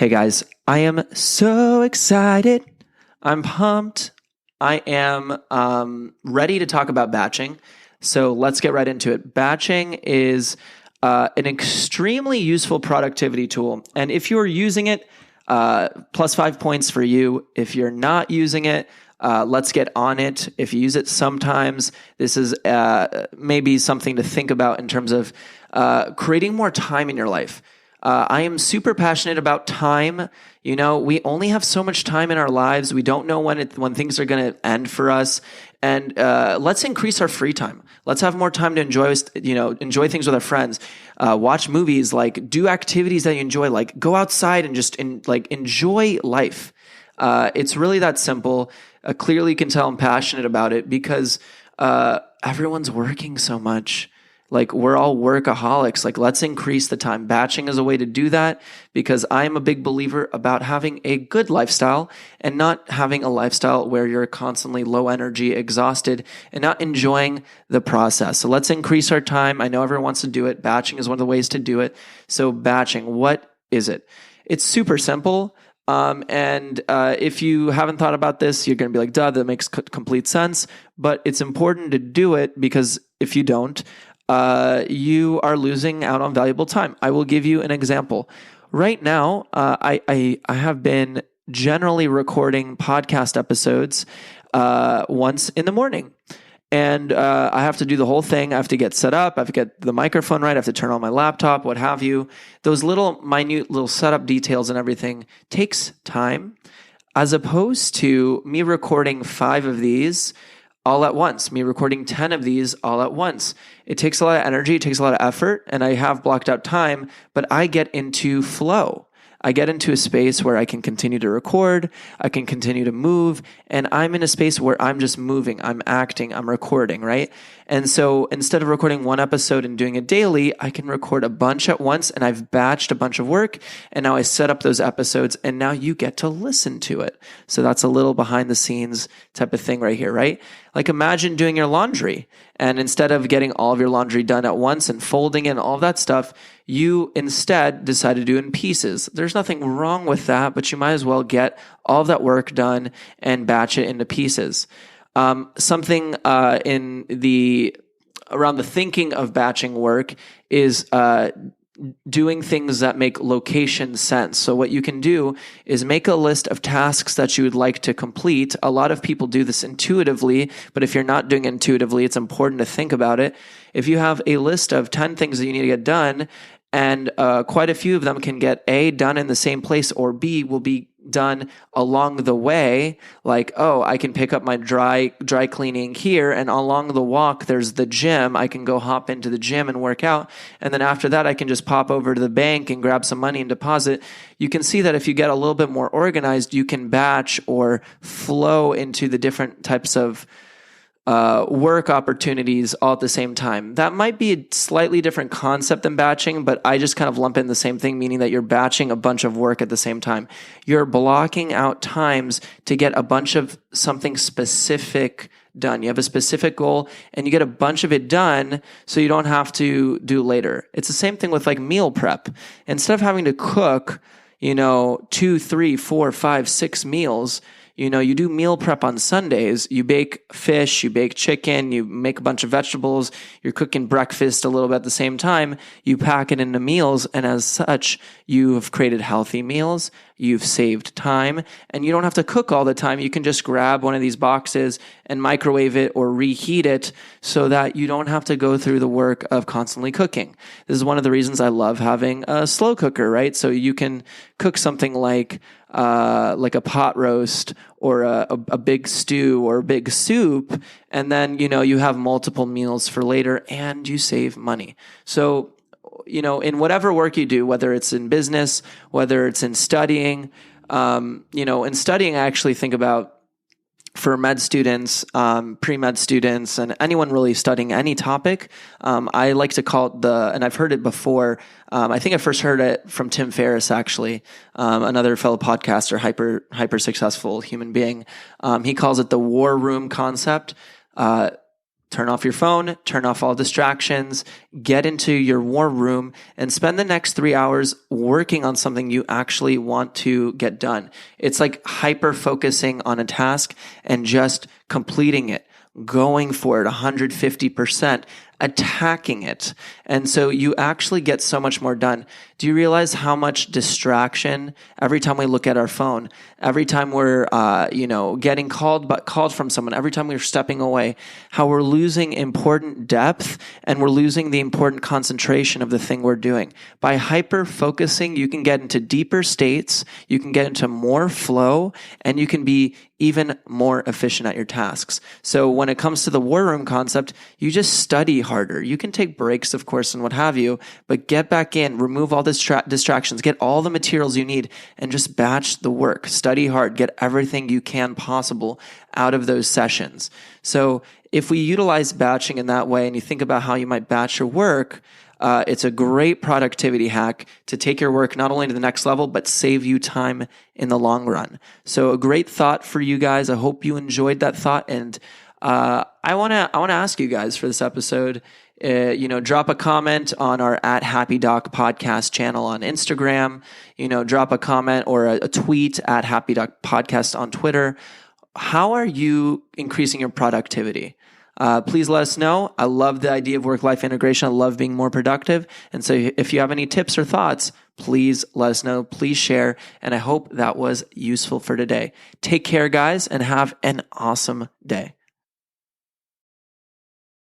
Hey guys, I am so excited. I'm pumped. I am ready to talk about batching. So let's get right into it. Batching is an extremely useful productivity tool. And if you're using it, plus 5 points for you. If you're not using it, let's get on it. If you use it sometimes, this is maybe something to think about in terms of creating more time in your life. I am super passionate about time. You know, we only have so much time in our lives. We don't know when things are going to end for us. And let's increase our free time. Let's have more time to enjoy things with our friends. Watch movies, like do activities that you enjoy, like go outside and just enjoy life. It's really that simple. Clearly can tell I'm passionate about it because everyone's working so much. Like we're all workaholics. Like let's increase the time. Batching is a way to do that because I am a big believer about having a good lifestyle and not having a lifestyle where you're constantly low energy, exhausted, and not enjoying the process. So let's increase our time. I know everyone wants to do it. Batching is one of the ways to do it. So batching, what is it? It's super simple. If you haven't thought about this, you're going to be like, duh, that makes complete sense. But it's important to do it because if you don't, you are losing out on valuable time. I will give you an example. Right now, I have been generally recording podcast episodes once in the morning. And I have to do the whole thing. I have to get set up. I have to get the microphone right. I have to turn on my laptop, what have you. Those minute little setup details and everything takes time, as opposed to me recording 5 of these all at once, me recording 10 of these all at once. It takes a lot of energy, it takes a lot of effort, and I have blocked out time, but I get into flow. I get into a space where I can continue to record, I can continue to move, and I'm in a space where I'm just moving, I'm acting, I'm recording, right? And so instead of recording one episode and doing it daily, I can record a bunch at once, and I've batched a bunch of work, and now I set up those episodes, and now you get to listen to it. So that's a little behind the scenes type of thing right here, right? Like imagine doing your laundry, and instead of getting all of your laundry done at once and folding in all of that stuff, you instead decide to do it in pieces. There's nothing wrong with that, but you might as well get all of that work done and batch it into pieces. Something around the thinking of batching work is doing things that make location sense. So what you can do is make a list of tasks that you would like to complete. A lot of people do this intuitively, but if you're not doing it intuitively, it's important to think about it. If you have a list of 10 things that you need to get done, and quite a few of them can get A, done in the same place, or B, will be done along the way, like, oh, I can pick up my dry cleaning here, and along the walk there's the gym. I can go hop into the gym and work out, and then after that I can just pop over to the bank and grab some money and deposit. You can see that if you get a little bit more organized, you can batch or flow into the different types of work opportunities all at the same time. That might be a slightly different concept than batching, but I just kind of lump in the same thing, meaning that you're batching a bunch of work at the same time. You're blocking out times to get a bunch of something specific done. You have a specific goal and you get a bunch of it done so you don't have to do later. It's the same thing with like meal prep. Instead of having to cook, 2, 3, 4, 5, 6 meals, you do meal prep on Sundays. You bake fish, you bake chicken, you make a bunch of vegetables, you're cooking breakfast a little bit at the same time. You pack it into meals, and as such, you have created healthy meals, you've saved time, and you don't have to cook all the time. You can just grab one of these boxes and microwave it or reheat it so that you don't have to go through the work of constantly cooking. This is one of the reasons I love having a slow cooker, right? So you can cook something like a pot roast or a big stew or a big soup, and then you have multiple meals for later and you save money. So in whatever work you do, whether it's in business, whether it's in studying, in studying, I actually think about for med students, pre-med students, and anyone really studying any topic, I like to call it and I've heard it before. I think I first heard it from Tim Ferriss, actually, another fellow podcaster, hyper successful human being. He calls it the war room concept. turn off your phone, turn off all distractions, get into your war room, and spend the next 3 hours working on something you actually want to get done. It's like hyper focusing on a task and just completing it, going for it 150%, attacking it. And so you actually get so much more done. Do you realize how much distraction every time we look at our phone, every time we're, getting called from someone, every time we're stepping away, how we're losing important depth and we're losing the important concentration of the thing we're doing. By hyper focusing, you can get into deeper states, you can get into more flow, and you can be even more efficient at your tasks. So when it comes to the war room concept, you just study harder. You can take breaks, of course, and what have you, but get back in, remove all distractions, get all the materials you need, and just batch the work. Study hard, get everything you can possible out of those sessions. So if we utilize batching in that way, and you think about how you might batch your work, it's a great productivity hack to take your work not only to the next level, but save you time in the long run. So a great thought for you guys. I hope you enjoyed that thought. And I want to ask you guys for this episode, drop a comment on our @HappyDoc podcast channel on Instagram, drop a comment or a tweet @HappyDoc podcast on Twitter. How are you increasing your productivity? Please let us know. I love the idea of work-life integration. I love being more productive. And so if you have any tips or thoughts, please let us know. Please share. And I hope that was useful for today. Take care, guys, and have an awesome day.